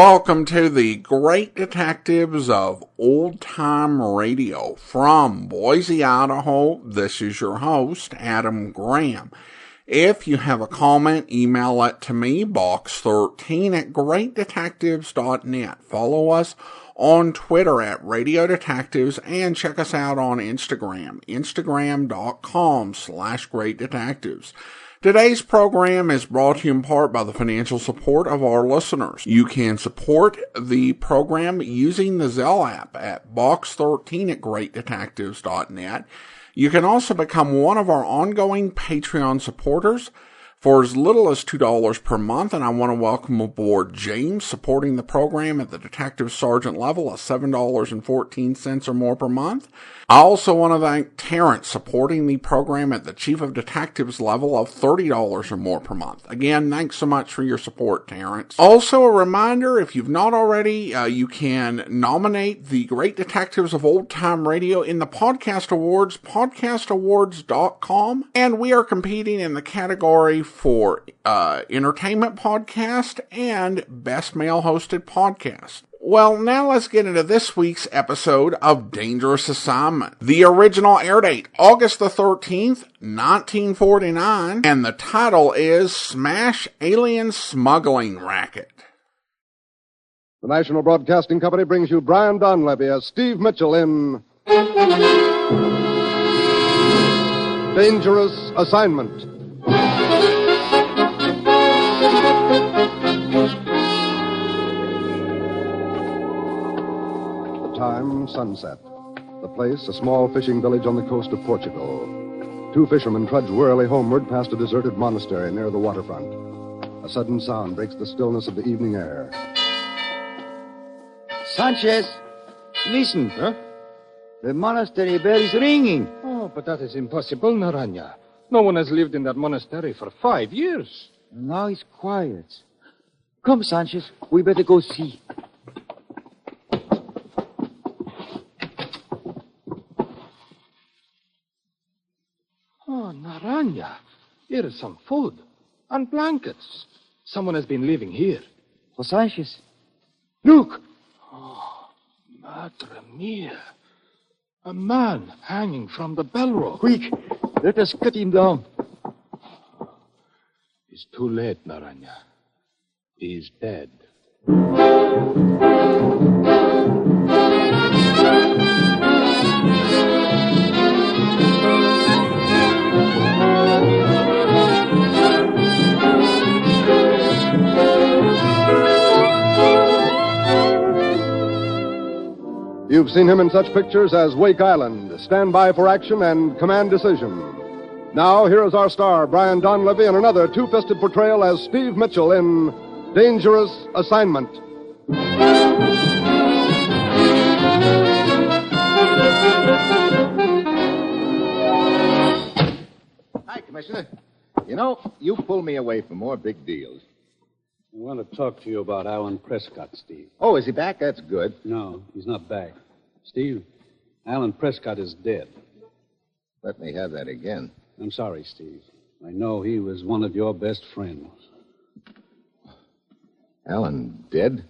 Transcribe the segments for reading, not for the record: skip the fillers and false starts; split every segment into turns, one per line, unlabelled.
Welcome to the Great Detectives of Old Time Radio. From Boise, Idaho, this is your host, Adam Graham. If you have a comment, email it to me, box13@greatdetectives.net. Follow us on Twitter at Radio Detectives and check us out on Instagram, instagram.com/Great Detectives. Today's program is brought to you in part by the financial support of our listeners. You can support the program using the Zelle app at box13@greatdetectives.net. You can also become one of our ongoing Patreon supporters for as little as $2 per month, and I want to welcome aboard James, supporting the program at the Detective Sergeant level of $7.14 or more per month. I also want to thank Terrence, supporting the program at the Chief of Detectives level of $30 or more per month. Again, thanks so much for your support, Terrence. Also, a reminder, if you've not already, you can nominate the Great Detectives of Old Time Radio in the Podcast Awards, podcastawards.com, and we are competing in the category for Entertainment Podcast and Best Male Hosted Podcast. Well, now let's get into this week's episode of Dangerous Assignment. The original air date, August the 13th, 1949, and the title is Smash Alien Smuggling Racket.
The National Broadcasting Company brings you Brian Donlevy as Steve Mitchell in Dangerous Assignment. Time, sunset. The place, a small fishing village on the coast of Portugal. Two fishermen trudge wearily homeward past a deserted monastery near the waterfront. A sudden sound breaks the stillness of the evening air.
Sanchez, listen.
Huh?
The monastery bell is ringing.
Oh, but that is impossible, Naranja. No one has lived in that monastery for 5 years.
Now it's quiet. Come, Sanchez, we better go see.
Oh, Naranja, here is some food and blankets. Someone has been living here.
Oh, Sanchez.
Look! Oh, Madre mia. A man hanging from the bell rope.
Quick, let us cut him down.
It's too late, Naranja. He's dead.
You've seen him in such pictures as Wake Island, Stand By for Action, and Command Decision. Now, here is our star, Brian Donlevy, in another two-fisted portrayal as Steve Mitchell in Dangerous Assignment.
Hi, Commissioner. You know, you pull me away from more big deals.
I want to talk to you about Alan Prescott, Steve.
Oh, is he back? That's good.
No, he's not back. Steve, Alan Prescott is dead.
Let me have that again.
I'm sorry, Steve. I know he was one of your best friends.
Alan dead?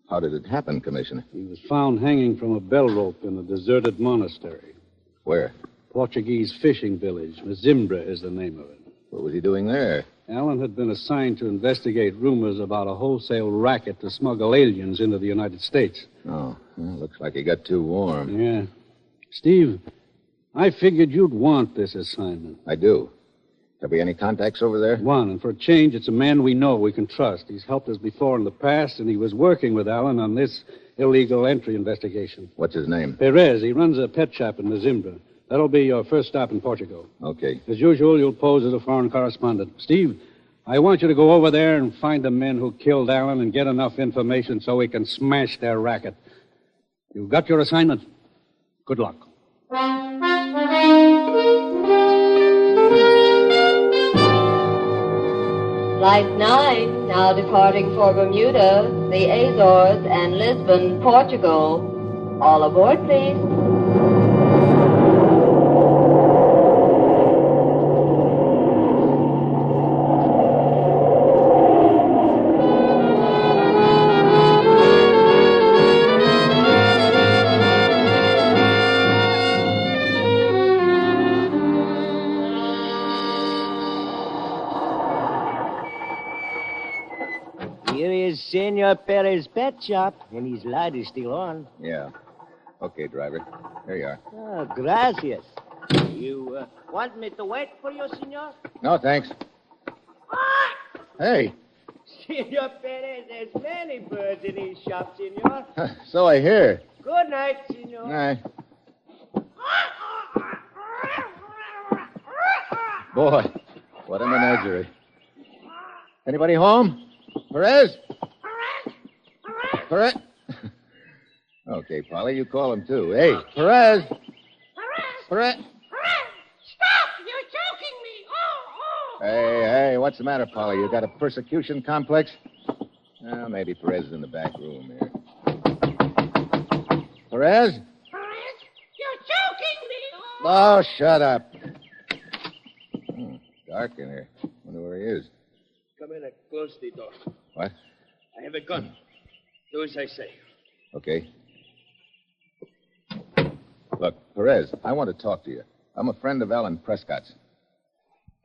How did it happen, Commissioner?
He was found hanging from a bell rope in a deserted monastery.
Where?
Portuguese fishing village. Zimbra is the name of it.
What was he doing there?
Alan had been assigned to investigate rumors about a wholesale racket to smuggle aliens into the United States.
Oh, well, looks like he got too warm.
Yeah. Steve, I figured you'd want this assignment.
I do. Have we any contacts over there?
One, and for a change, it's a man we know we can trust. He's helped us before in the past, and he was working with Alan on this illegal entry investigation.
What's his name?
Perez. He runs a pet shop in Zimbra. That'll be your first stop in Portugal.
Okay.
As usual, you'll pose as a foreign correspondent. Steve, I want you to go over there and find the men who killed Alan and get enough information so we can smash their racket. You've got your assignment. Good luck.
Flight 9, now departing for Bermuda, the Azores, and Lisbon, Portugal. All aboard, please.
Senor Perez's pet shop, and his light is still on.
Yeah. Okay, driver. Here you are.
Oh, gracias. You want me to wait for you, senor?
No, thanks. Hey.
Senor Perez has many birds in his shop, senor.
So I hear.
Good night, senor.
Night. Boy, what a menagerie. Anybody home? Perez? Perez? Okay, Polly, you call him too. Hey, Perez! Perez!
Stop! You're choking me! Oh!
Hey, what's the matter, Polly? You got a persecution complex? Well, maybe Perez is in the back room here. Perez?
You're choking me!
Oh, shut up. Dark in here. Wonder where he is.
Come in and close the door.
What?
I have a gun. Do as I say.
Okay. Look, Perez, I want to talk to you. I'm a friend of Alan Prescott's.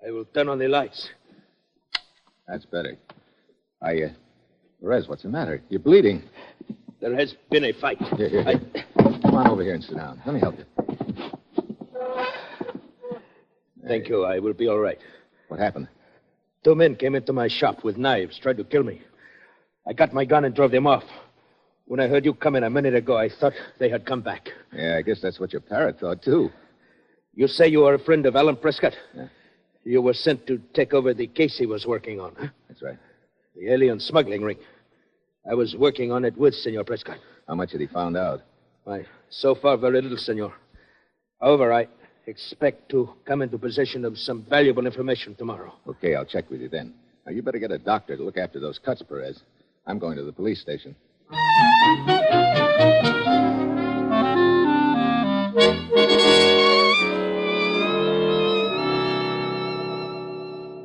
I will turn on the lights.
That's better. Perez, what's the matter? You're bleeding.
There has been a fight.
Here. Come on over here and sit down. Let me help you.
Thank you. I will be all right.
What happened?
2 men came into my shop with knives, tried to kill me. I got my gun and drove them off. When I heard you come in a minute ago, I thought they had come back.
Yeah, I guess that's what your parrot thought, too.
You say you are a friend of Alan Prescott?
Yeah.
You were sent to take over the case he was working on, huh?
That's right.
The alien smuggling ring. I was working on it with Senor Prescott.
How much had he found out?
Why, so far, very little, Senor. However, I expect to come into possession of some valuable information tomorrow.
Okay, I'll check with you then. Now, you better get a doctor to look after those cuts, Perez. I'm going to the police station.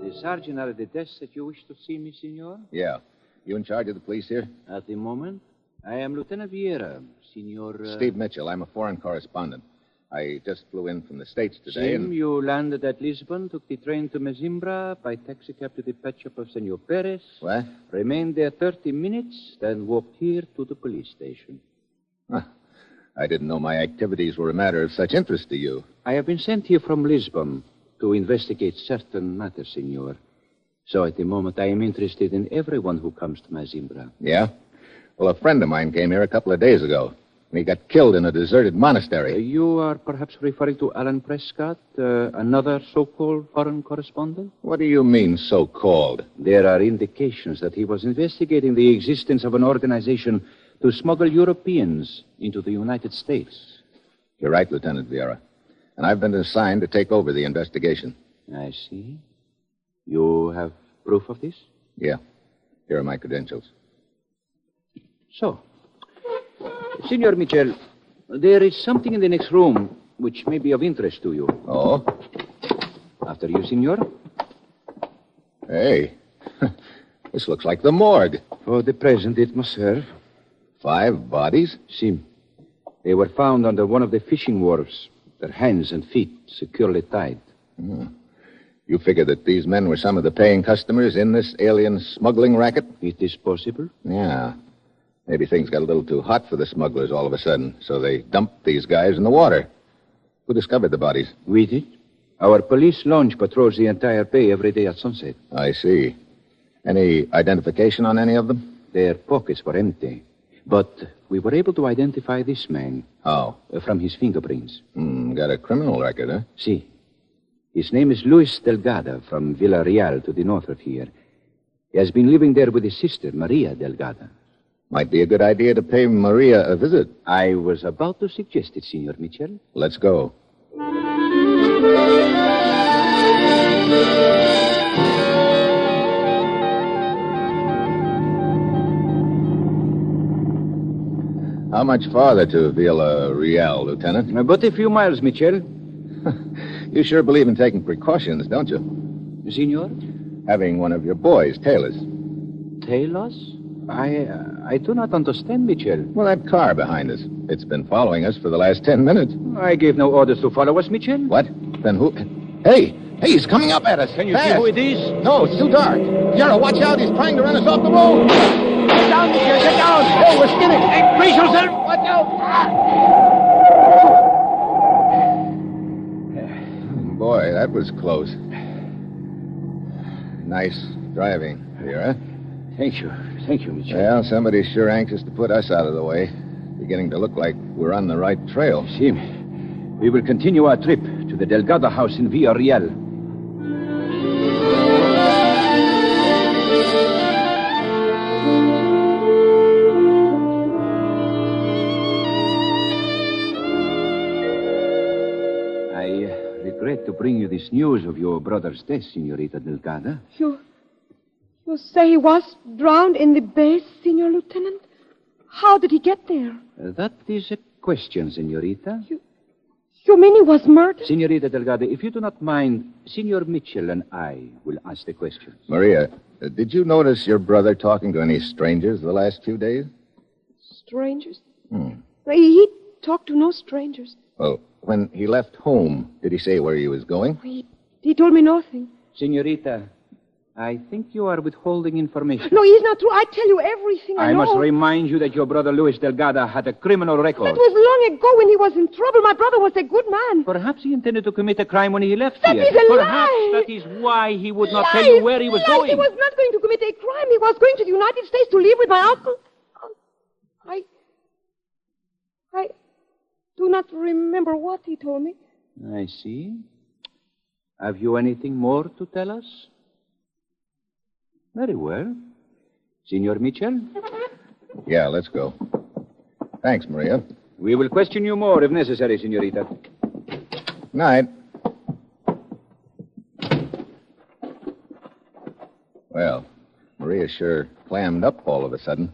The sergeant are at the desk that you wish to see me, senor?
Yeah. You in charge of the police here?
At the moment, I am Lieutenant Vieira, senor...
Steve Mitchell. I'm a foreign correspondent. I just flew in from the States today,
Sim, you landed at Lisbon, took the train to Mazimbra, by taxicab to the pet shop of Senor Perez.
What?
Remained there 30 minutes, then walked here to the police station.
Huh. I didn't know my activities were a matter of such interest to you.
I have been sent here from Lisbon to investigate certain matters, senor. So at the moment, I am interested in everyone who comes to Mazimbra.
Yeah? Well, a friend of mine came here a couple of days ago. And he got killed in a deserted monastery.
You are perhaps referring to Alan Prescott, another so-called foreign correspondent?
What do you mean, so-called?
There are indications that he was investigating the existence of an organization to smuggle Europeans into the United States.
You're right, Lieutenant Vieira. And I've been assigned to take over the investigation.
I see. You have proof of this?
Yeah. Here are my credentials.
So, Senor Mitchell, there is something in the next room which may be of interest to you.
Oh?
After you, senor.
Hey, this looks like the morgue.
For the present, it must serve.
5 bodies?
Sim. They were found under one of the fishing wharves, their hands and feet securely tied.
You figure that these men were some of the paying customers in this alien smuggling racket?
It is possible.
Yeah. Maybe things got a little too hot for the smugglers all of a sudden, so they dumped these guys in the water. Who discovered the bodies?
We did. Our police launch patrols the entire bay every day at sunset.
I see. Any identification on any of them?
Their pockets were empty. But we were able to identify this man.
How?
From his fingerprints.
Got a criminal record, huh?
Si. His name is Luis Delgado from Villarreal to the north of here. He has been living there with his sister, Maria Delgado.
Might be a good idea to pay Maria a visit.
I was about to suggest it, Senor Mitchell.
Let's go. How much farther to Villarreal, Lieutenant?
But a few miles, Mitchell.
You sure believe in taking precautions, don't you?
Senor?
Having one of your boys tail us.
Tail us? I do not understand, Mitchell.
Well, that car behind us. It's been following us for the last 10 minutes.
I gave no orders to follow us, Mitchell.
What? Then who? Hey, he's coming up at us.
Can you see who it is?
No, it's too dark. Yarrow, watch out. He's trying to run us off the road.
Get down, monsieur. Get down. Oh, we're skidding. Hey, brace yourself. Watch out.
Boy, that was close. Nice driving, Vera.
Thank you. Thank you, Mitchell.
Well, somebody's sure anxious to put us out of the way. Beginning to look like we're on the right trail.
See, we will continue our trip to the Delgado house in Villarreal. I regret to bring you this news of your brother's death, Senorita Delgado.
You say he was drowned in the bay, Senor Lieutenant? How did he get there?
That is a question, Senorita.
You mean he was murdered?
Senorita Delgado, if you do not mind, Senor Mitchell and I will ask the questions.
Maria, did you notice your brother talking to any strangers the last few days?
Strangers? He talked to no strangers.
Well, when he left home, did he say where he was going?
He told me nothing.
Senorita, I think you are withholding information.
No, it's not true. I tell you everything I know.
I must remind you that your brother Luis Delgado had a criminal record.
That was long ago when he was in trouble. My brother was a good man.
Perhaps he intended to commit a crime when he left
here.
That is a lie. That is why he would not tell you where he was going.
He was not going to commit a crime. He was going to the United States to live with my uncle. I do not remember what he told me.
I see. Have you anything more to tell us? Very well. Senor Mitchell?
Yeah, let's go. Thanks, Maria.
We will question you more if necessary, Senorita.
Night. Well, Maria sure clammed up all of a sudden.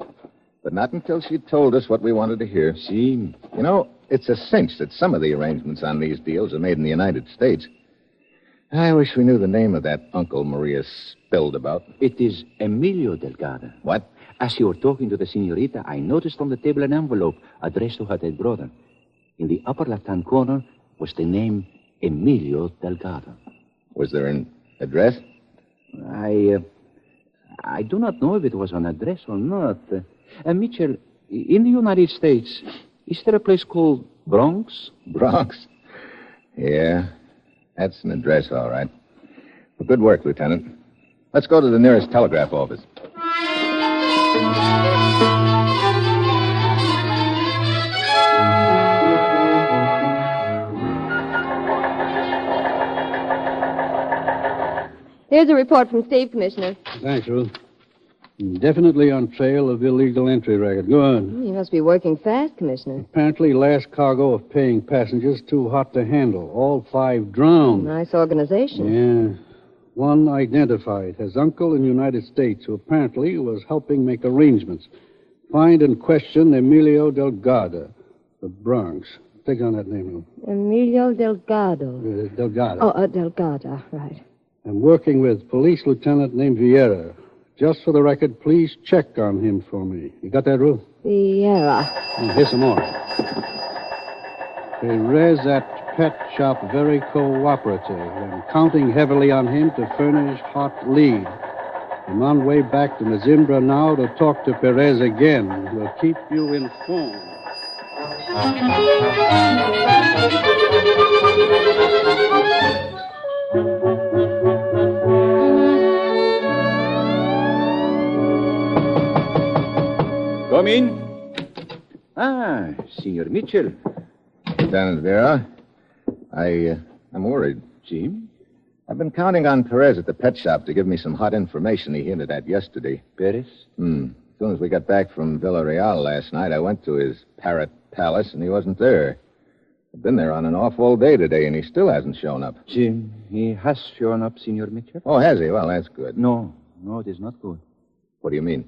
But not until she told us what we wanted to hear.
See?
You know, it's a cinch that some of the arrangements on these deals are made in the United States. I wish we knew the name of that uncle Maria spilled about.
It is Emilio Delgado.
What?
As you were talking to the senorita, I noticed on the table an envelope addressed to her dead brother. In the upper left-hand corner was the name Emilio Delgado.
Was there an address?
I do not know if it was an address or not. Mitchell, in the United States, is there a place called Bronx?
Bronx? Yeah. That's an address, all right. Well, good work, Lieutenant. Let's go to the nearest telegraph office.
Here's a report from Steve, Commissioner.
Thanks, Ruth. Definitely on trail of illegal entry racket. Go on.
You must be working fast, Commissioner.
Apparently, last cargo of paying passengers too hot to handle. All 5 drowned.
Nice organization.
Yeah. One identified as uncle in the United States, who apparently was helping make arrangements. Find and question Emilio Delgado, the Bronx. Take on that name, Ruth.
Emilio Delgado.
Delgado.
Oh, Delgado, right.
I'm working with police lieutenant named Vieira. Just for the record, please check on him for me. You got that, Ruth?
Vieira.
Here's some more. Perez at pet shop very cooperative and counting heavily on him to furnish hot lead. I'm on way back to Mazimbra now to talk to Perez again. We'll keep you informed.
Come in. Ah, Senor Mitchell.
Lieutenant Vera, I'm worried.
Jim?
I've been counting on Perez at the pet shop to give me some hot information he hinted at yesterday.
Perez?
As soon as we got back from Villarreal last night, I went to his parrot palace, and he wasn't there. I've been there on and off all day today, and he still hasn't shown up.
Jim, he has shown up, Senor Mitchell.
Oh, has he? Well, that's good.
No, it is not good.
What do you mean?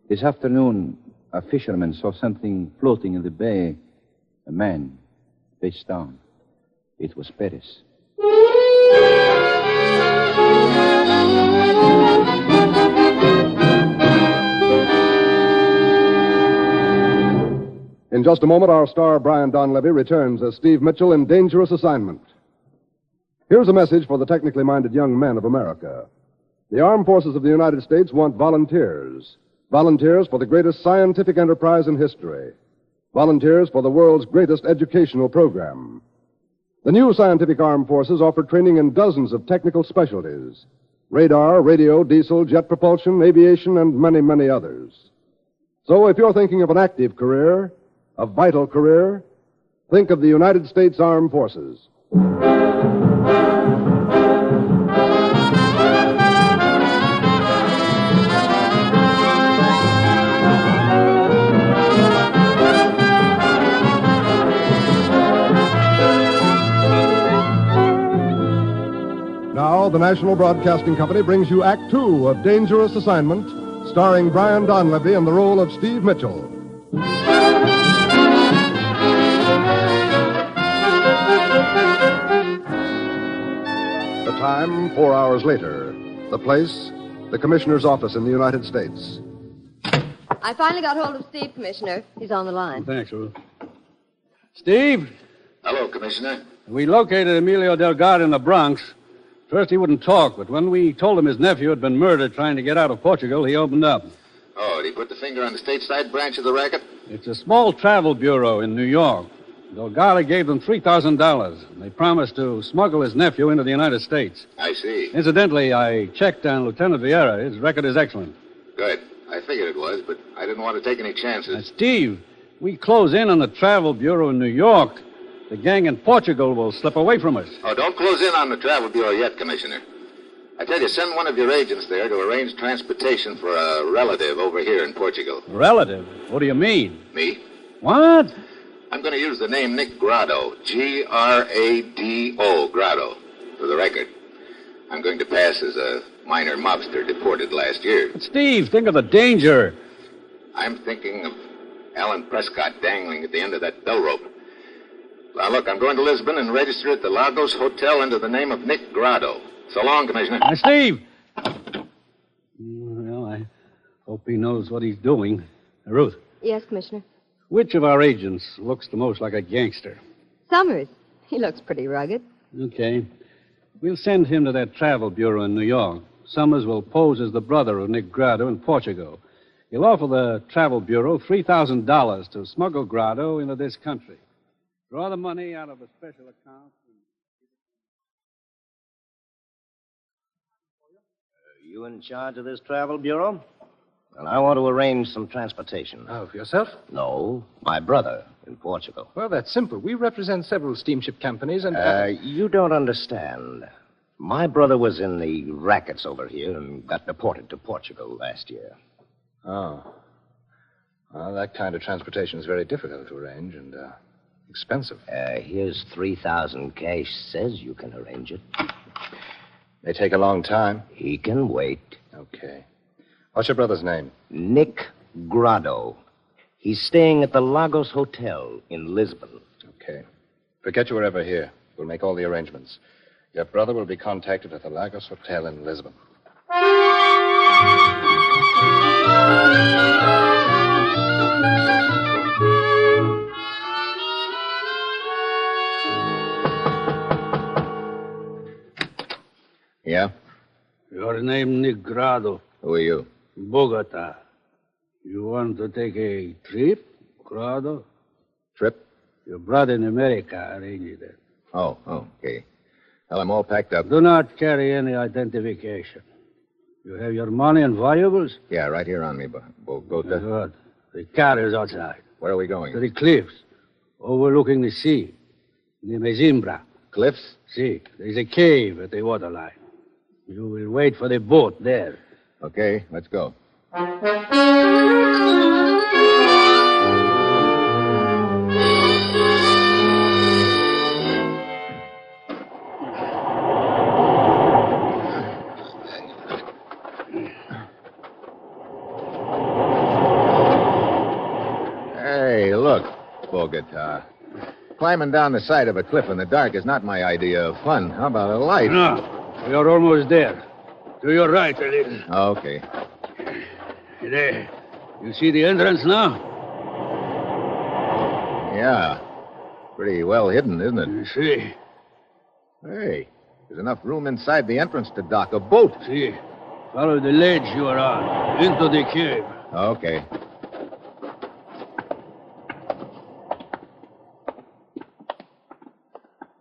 This afternoon, a fisherman saw something floating in the bay. A man, face down. It was Perez.
In just a moment, our star, Brian Donlevy, returns as Steve Mitchell in Dangerous Assignment. Here's a message for the technically minded young men of America. The armed forces of the United States want volunteers. Volunteers for the greatest scientific enterprise in history. Volunteers for the world's greatest educational program. The new scientific armed forces offer training in dozens of technical specialties. Radar, radio, diesel, jet propulsion, aviation, and many, many others. So if you're thinking of an active career, a vital career, think of the United States Armed Forces. Now, the National Broadcasting Company brings you Act Two of Dangerous Assignment, starring Brian Donlevy in the role of Steve Mitchell. The time, 4 hours later. The place, the Commissioner's office in the United States.
I finally got hold of Steve, Commissioner. He's on the line.
Thanks, Ruth. Steve,
Hello, Commissioner.
we located Emilio Delgado in the Bronx. First, he wouldn't talk, but when we told him his nephew had been murdered trying to get out of Portugal, he opened up.
Oh, did he put the finger on the stateside branch of the racket?
It's a small travel bureau in New York. Delgado gave them $3,000. They promised to smuggle his nephew into the United States.
I see.
Incidentally, I checked on Lieutenant Vieira. His record is excellent.
Good. I figured it was, but I didn't want to take any chances.
Steve, we close in on the travel bureau in New York. The gang in Portugal will slip away from us.
Oh, don't close in on the travel bureau yet, Commissioner. I tell you, send one of your agents there to arrange transportation for a relative over here in Portugal.
Relative? What do you mean?
Me?
What?
I'm going to use the name Nick Grado, Grado, Grado, for the record. I'm going to pass as a minor mobster deported last year.
But Steve, think of the danger.
I'm thinking of Alan Prescott dangling at the end of that bell rope. Now, look, I'm going to Lisbon and register at the Lagos Hotel under the name of Nick Grado. So long, Commissioner.
Steve! Well, I hope he knows what he's doing. Ruth,
Yes, Commissioner.
which of our agents looks the most like a gangster?
Summers. He looks pretty rugged.
Okay. We'll send him to that travel bureau in New York. Summers will pose as the brother of Nick Grado in Portugal. He'll offer the travel bureau $3,000 to smuggle Grado into this country. Draw the money out of a special account.
You in charge of this travel bureau? Well, I want to arrange some transportation.
Oh, for yourself?
No, my brother in Portugal.
Well, that's simple. We represent several steamship companies and...
You don't understand. My brother was in the rackets over here and got deported to Portugal last year.
Oh. Well, that kind of transportation is very difficult to arrange and expensive.
Here's 3,000 cash. Says you can arrange it.
May take a long time.
He can wait.
Okay. What's your brother's name?
Nick Grado. He's staying at the Lagos Hotel in Lisbon.
Okay. Forget you were ever here. We'll make all the arrangements. Your brother will be contacted at the Lagos Hotel in Lisbon.
Yeah?
Your name, Nick Grado.
Who are you?
Bogota. You want to take a trip, Grado?
Trip?
Your brother in America arranged it.
Oh, okay. Well, I'm all packed up.
Do not carry any identification. You have your money and valuables?
Yeah, right here on me, Bogota.
Good. The car is outside.
Where are we going?
To the cliffs, overlooking the sea, near Mezimbra.
Cliffs?
See, there's a cave at the waterline. You will wait for the boat there.
Okay, let's go. Hey, look, Bogota. Climbing down the side of a cliff in the dark is not my idea of fun. How about a light?
No. We are almost there. To your right, a little.
Okay.
There. You see the entrance now?
Yeah. Pretty well hidden, isn't it?
You see.
Hey, there's enough room inside the entrance to dock a boat.
See. Follow the ledge you are on. Into the cave.
Okay.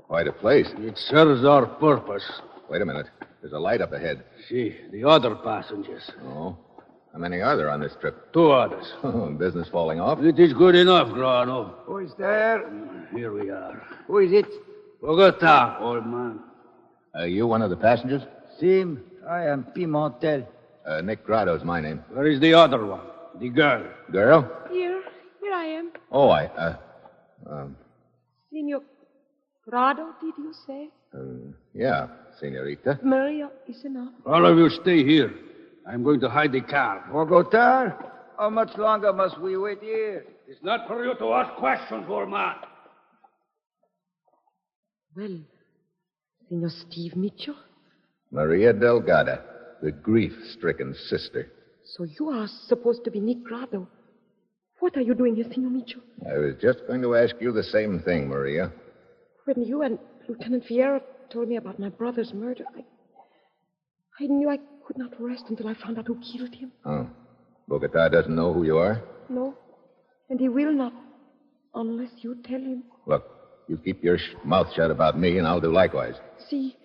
Quite a place.
It serves our purpose.
Wait a minute. There's a light up ahead.
See, the other passengers.
Oh. How many are there on this trip?
2 others.
Business falling off?
It is good enough, Grano.
Who is there?
Here we are.
Who is it?
Bogota, old man.
Are you one of the passengers?
Sim, I am Pimentel.
Nick Grado's my name.
Where is the other one? The girl.
Girl?
Here I am.
Oh,
Senor Grado, did you say?
yeah, senorita.
Maria is enough.
All of you stay here. I'm going to hide the car.
Bogota? How much longer must we wait here?
It's not for you to ask questions, old man.
Well, Senor Steve Mitchell,
Maria Delgado, the grief-stricken sister.
so you are supposed to be Nick Grado. What are you doing here, Senor Mitchell?
I was just going to ask you the same thing, Maria.
When you and Lieutenant Vieira told me about my brother's murder, I knew I could not rest until I found out who killed him.
Oh. Bogota doesn't know who you are?
No, and he will not, unless you tell him.
Look, you keep your mouth shut about me, and I'll do likewise.
See,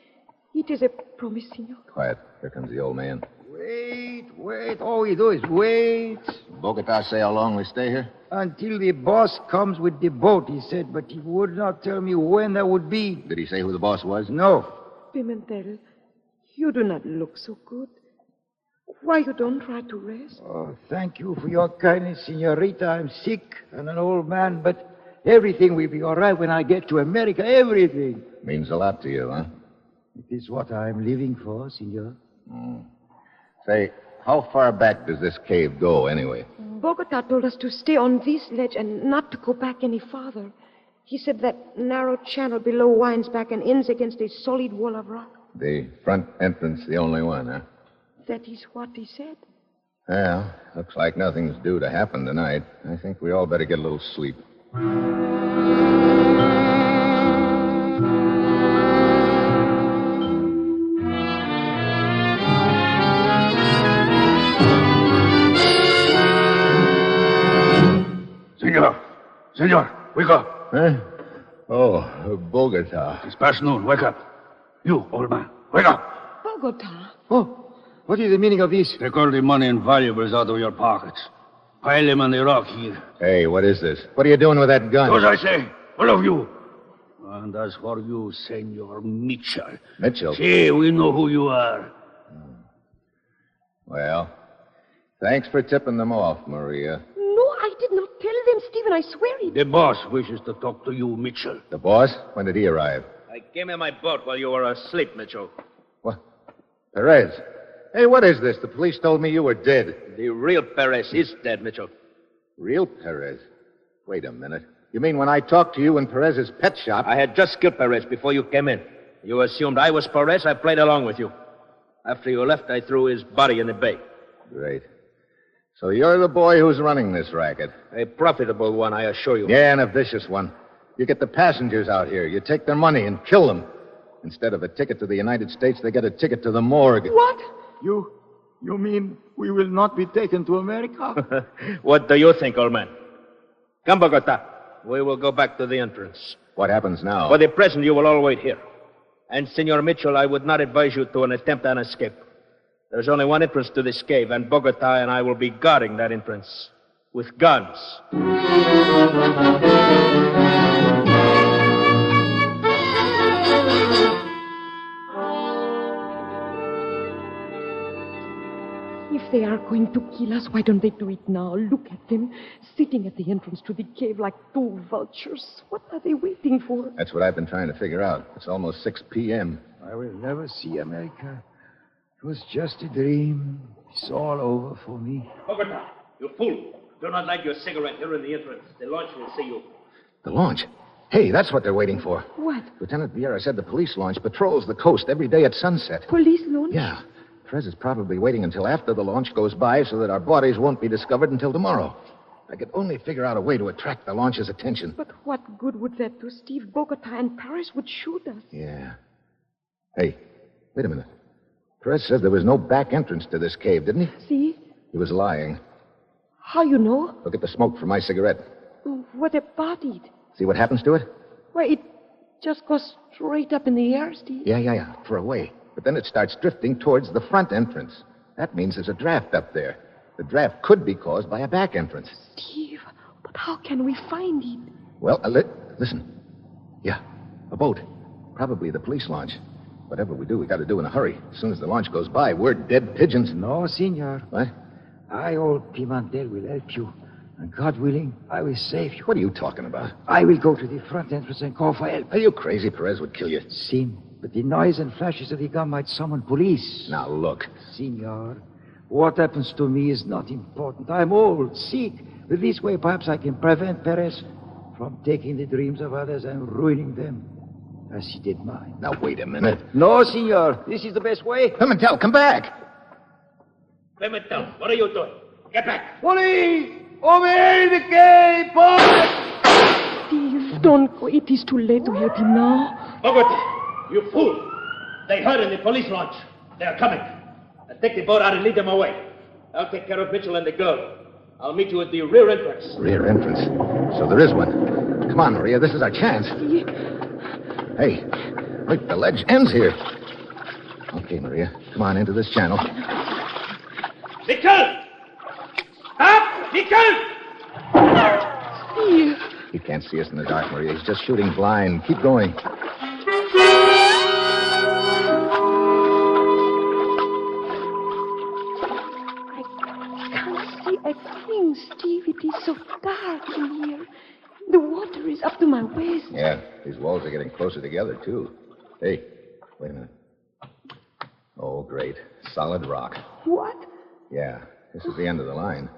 it is a promise, Senor.
Quiet. Here comes the old man.
Wait. All we do is wait.
Bogota say how long we stay here?
Until the boss comes with the boat, he said, but he would not tell me when that would be.
Did he say who the boss was?
No.
Pimentel, you do not look so good. Why you don't try to rest?
Oh, thank you for your kindness, Senorita. I'm sick and an old man, but everything will be all right when I get to America. Everything.
Means a lot to you, huh?
It is what I'm living for, Senor.
Say, how far back does this cave go, anyway?
Bogota told us to stay on this ledge and not to go back any farther. He said that narrow channel below winds back and ends against a solid wall of rock.
The front entrance, the only one, huh?
That is what he said.
Well, looks like nothing's due to happen tonight. I think we all better get a little sleep.
Senor, wake up.
Huh? Oh, Bogota.
It's past noon. Wake up. You, old man, wake up.
Bogota.
Oh, what is the meaning of this?
Take all the money and valuables out of your pockets. Pile them on the rock here.
Hey, what is this? What are you doing with that gun?
Do as I say, all of you. And as for you, Senor Mitchell.
Mitchell?
See, we know who you are.
Well, thanks for tipping them off, Maria.
No, I did not tell them, Stephen. I swear it.
The boss wishes to talk to you, Mitchell.
The boss? When did he arrive?
I came in my boat while you were asleep, Mitchell.
What? Perez. Hey, what is this? The police told me you were dead.
The real Perez is dead, Mitchell.
Real Perez? Wait a minute. You mean when I talked to you in Perez's pet shop?
I had just killed Perez before you came in. You assumed I was Perez. I played along with you. After you left, I threw his body in the bay.
Great. So you're the boy who's running this racket.
A profitable one, I assure you.
Yeah, and a vicious one. You get the passengers out here. You take their money and kill them. Instead of a ticket to the United States, they get a ticket to the morgue.
What?
You mean we will not be taken to America?
What do you think, old man? Come, Bogota. We will go back to the entrance.
What happens now?
For the present, you will all wait here. And, Senor Mitchell, I would not advise you to an attempt an escape. There's only one entrance to this cave, and Bogota and I will be guarding that entrance with guns.
If they are going to kill us, why don't they do it now? Look at them, sitting at the entrance to the cave like 2 vultures. What are they waiting for?
That's what I've been trying to figure out. It's almost 6 p.m.
I will never see America. It was just a dream. It's all over for me.
Bogota, you fool. Do not light your cigarette here in the entrance. The launch will see you.
The launch? Hey, that's what they're waiting for.
What?
Lieutenant Vieira said the police launch patrols the coast every day at sunset.
Police launch?
Yeah. Perez is probably waiting until after the launch goes by so that our bodies won't be discovered until tomorrow. I could only figure out a way to attract the launch's attention.
But what good would that do, Steve? Bogota and Paris would shoot us.
Yeah. Hey, wait a minute. Perez said there was no back entrance to this cave, didn't he?
See?
He was lying.
How you know?
Look at the smoke from my cigarette.
What about it?
See what happens to it?
Why, it just goes straight up in the air, Steve.
Yeah. For away. But then it starts drifting towards the front entrance. That means there's a draft up there. The draft could be caused by a back entrance.
Steve, but how can we find it?
Well, listen. Yeah, a boat. Probably the police launch. Whatever we do, we got to do in a hurry. As soon as the launch goes by, we're dead pigeons.
No, senor.
What?
I, old Pimentel, will help you. And God willing, I will save you.
What are you talking about?
I will go to the front entrance and call for help.
Are you crazy? Perez would kill you.
Sim, but the noise and flashes of the gun might summon police.
Now, look.
Senor, what happens to me is not important. I'm old, sick. But this way, perhaps I can prevent Perez from taking the dreams of others and ruining them, as he did mine.
Now, wait a minute.
No, senor. This is the best way.
Pimentel, come back.
Pimentel, what are you doing? Get back.
Police! Over here in the cave, boy!
Steve, don't go. It is too late to help him now.
Bogota, you fool. They heard in the police launch. They are coming. Now take the boat out and lead them away. I'll take care of Mitchell and the girl. I'll meet you at the rear entrance.
Rear entrance? So there is one. Come on, Maria. This is our chance.
Steve.
Hey, look, the ledge ends here. Okay, Maria. Come on into this channel.
Mitchell! Stop! Mitchell!
Steve.
He can't see us in the dark, Maria. He's just shooting blind. Keep going.
I think, Steve, it is so dark in here. The water is up to my waist.
Yeah, these walls are getting closer together, too. Hey, wait a minute. Oh, great. Solid rock.
What?
Yeah, this is the end of the line.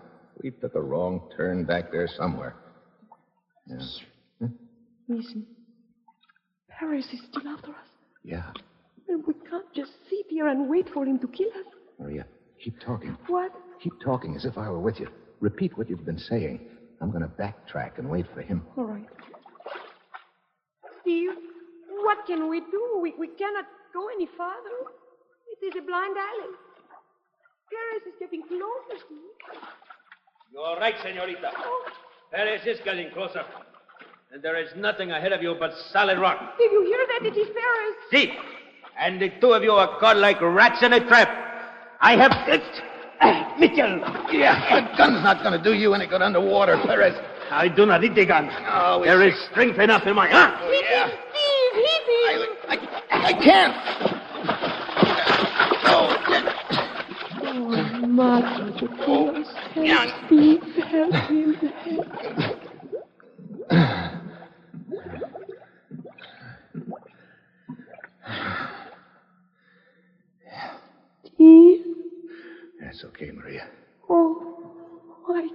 We took a wrong turn back there somewhere. Yeah.
Listen. Paris is still after us.
Yeah.
And we can't just sit here and wait for him to kill us.
Maria, keep talking.
What?
Keep talking as if I were with you. Repeat what you've been saying. I'm going to backtrack and wait for him.
All right. Steve, what can we do? We cannot go any farther. It is a blind alley. Paris is getting closer, Steve.
You're right, senorita. Perez is getting closer. And there is nothing ahead of you but solid rock.
Did you hear that? It is Paris.
See? And the two of you are caught like rats in a trap. I have... Mitchell!
Yeah, the gun's not going to do you any good underwater, Perez.
I do not need the gun.
Oh,
there is strength enough in my arm.
Hit him, Steve! Hit him!
I can't.
Oh, Madre de Dios. Help Steve. Help him. Help. Steve?
That's okay, Maria.
Oh, I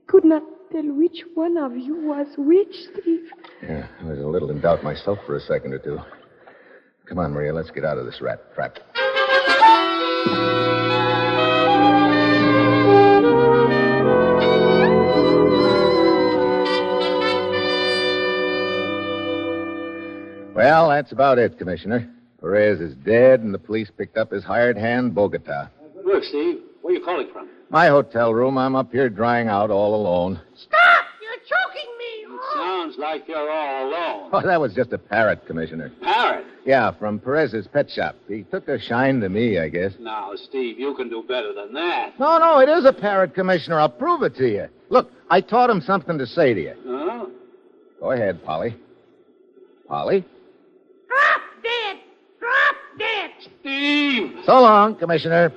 could not tell which one of you was which, Steve.
Yeah, I was a little in doubt myself for a second or two. Come on, Maria, let's get out of this rat trap. Well, that's about it, Commissioner. Perez is dead, and the police picked up his hired hand, Bogota.
Good work, Steve. Where are you calling from?
My hotel room. I'm up here drying out all alone.
Stop! You're choking me!
It sounds like you're all alone.
Oh, that was just a parrot, Commissioner.
Parrot?
Yeah, from Perez's pet shop. He took a shine to me, I guess.
Now, Steve, you can do better than that.
No, it is a parrot, Commissioner. I'll prove it to you. Look, I taught him something to say to you.
Huh?
Go ahead, Polly. Polly?
Drop dead! Drop dead!
Steve!
So long, Commissioner.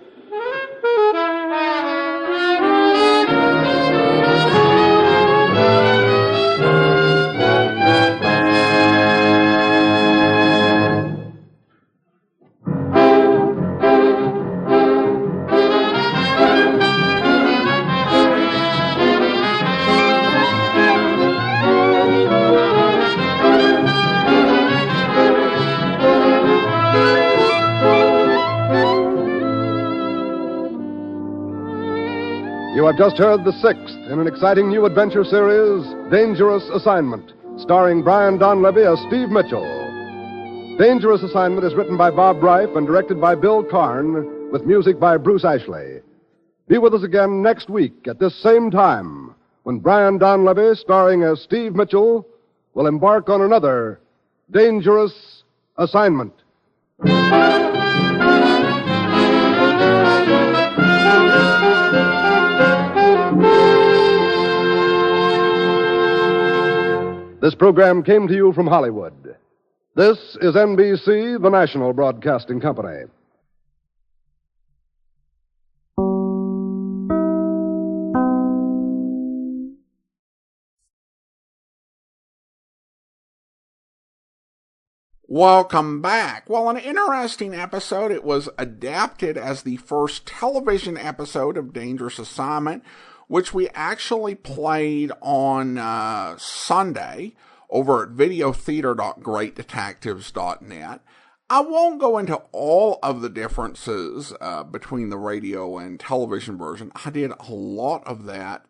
You have just heard the sixth in an exciting new adventure series, Dangerous Assignment, starring Brian Donlevy as Steve Mitchell. Dangerous Assignment is written by Bob Reif and directed by Bill Karn, with music by Bruce Ashley. Be with us again next week at this same time when Brian Donlevy, starring as Steve Mitchell, will embark on another dangerous assignment. This program came to you from Hollywood. This is NBC, the national broadcasting company.
Welcome back. Well, an interesting episode. It was adapted as the first television episode of Dangerous Assignment, which we actually played on Sunday over at videotheater.greatdetectives.net. I won't go into all of the differences between the radio and television version. I did a lot of that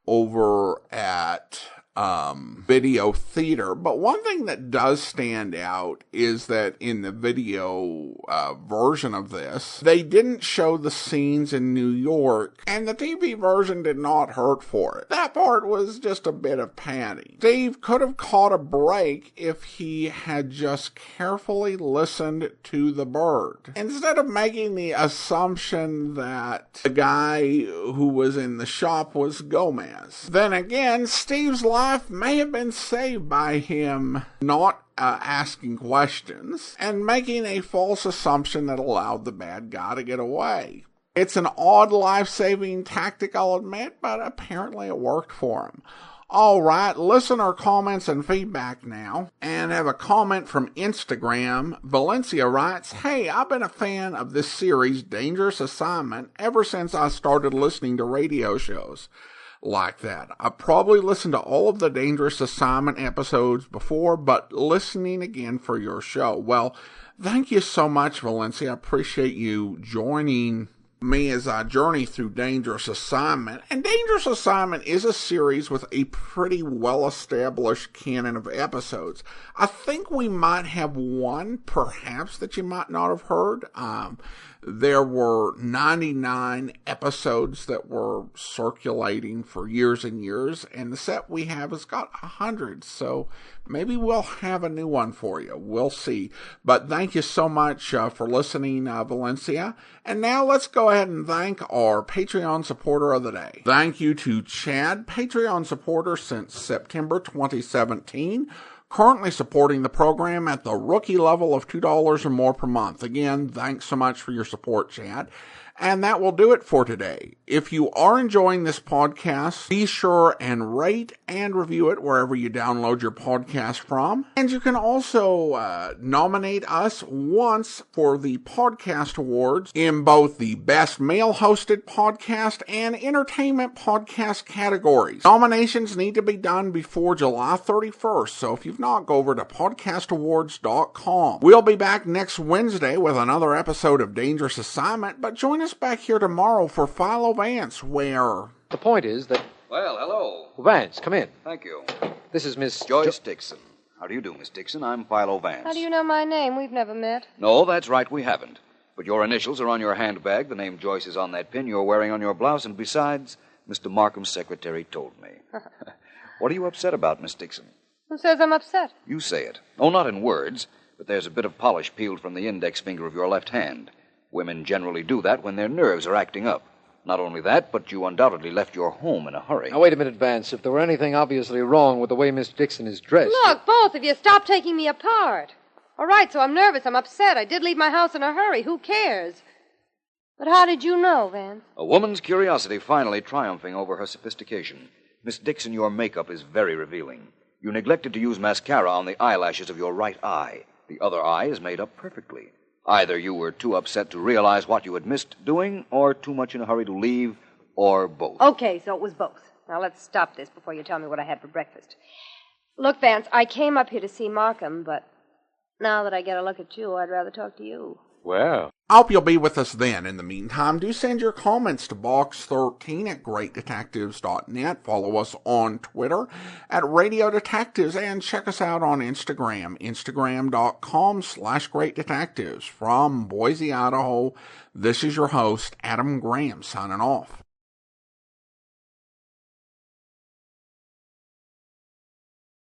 over at Video Theater. But one thing that does stand out is that in the video version of this, they didn't show the scenes in New York, and the TV version did not hurt for it. That part was just a bit of padding. Steve could have caught a break if he had just carefully listened to the bird, instead of making the assumption that the guy who was in the shop was Gomez. Then again, Steve's life may have been saved by him not asking questions and making a false assumption that allowed the bad guy to get away. It's an odd life-saving tactic, I'll admit, but apparently it worked for him. All right, listener comments and feedback now. And I have a comment from Instagram. Valencia writes, "Hey, I've been a fan of this series, Dangerous Assignment, ever since I started listening to radio shows like that. I probably listened to all of the Dangerous Assignment episodes before, but listening again for your show." Well, thank you so much, Valencia. I appreciate you joining me as I journey through Dangerous Assignment. And Dangerous Assignment is a series with a pretty well-established canon of episodes. I think we might have one, perhaps, that you might not have heard. There were 99 episodes that were circulating for years and years, and the set we have has got 100, so maybe we'll have a new one for you. We'll see. But thank you so much for listening, Valencia. And now let's go ahead and thank our Patreon supporter of the day. Thank you to Chad, Patreon supporter since September 2017. Currently supporting the program at the rookie level of $2 or more per month. Again, thanks so much for your support, Chad. And that will do it for today. If you are enjoying this podcast, be sure and rate and review it wherever you download your podcast from. And you can also nominate us once for the podcast awards in both the Best Male-Hosted Podcast and Entertainment Podcast categories. Nominations need to be done before July 31st, so if you've not, go over to podcastawards.com. We'll be back next Wednesday with another episode of Dangerous Assignment, but join us back here tomorrow for Philo Vance, where...
The point is that...
Well, hello.
Vance, come in.
Thank you.
This is Miss...
Joyce Dixon. How do you do, Miss Dixon? I'm Philo Vance.
How do you know my name? We've never met.
No, that's right, we haven't. But your initials are on your handbag, the name Joyce is on that pin you're wearing on your blouse, and besides, Mr. Markham's secretary told me. What are you upset about, Miss Dixon?
Who says I'm upset?
You say it. Oh, not in words, but there's a bit of polish peeled from the index finger of your left hand. Women generally do that when their nerves are acting up. Not only that, but you undoubtedly left your home in a hurry.
Now, wait a minute, Vance. If there were anything obviously wrong with the way Miss Dixon is dressed...
Look, both of you, stop taking me apart. All right, so I'm nervous, I'm upset. I did leave my house in a hurry. Who cares? But how did you know, Vance?
A woman's curiosity finally triumphing over her sophistication. Miss Dixon, your makeup is very revealing. You neglected to use mascara on the eyelashes of your right eye. The other eye is made up perfectly. Either you were too upset to realize what you had missed doing, or too much in a hurry to leave, or both.
Okay, so it was both. Now let's stop this before you tell me what I had for breakfast. Look, Vance, I came up here to see Markham, but now that I get a look at you, I'd rather talk to you.
Well,
I hope you'll be with us then. In the meantime, do send your comments to box13 at greatdetectives.net. Follow us on Twitter at Radio Detectives and check us out on Instagram, instagram.com/greatdetectives. From Boise, Idaho, this is your host, Adam Graham, signing off.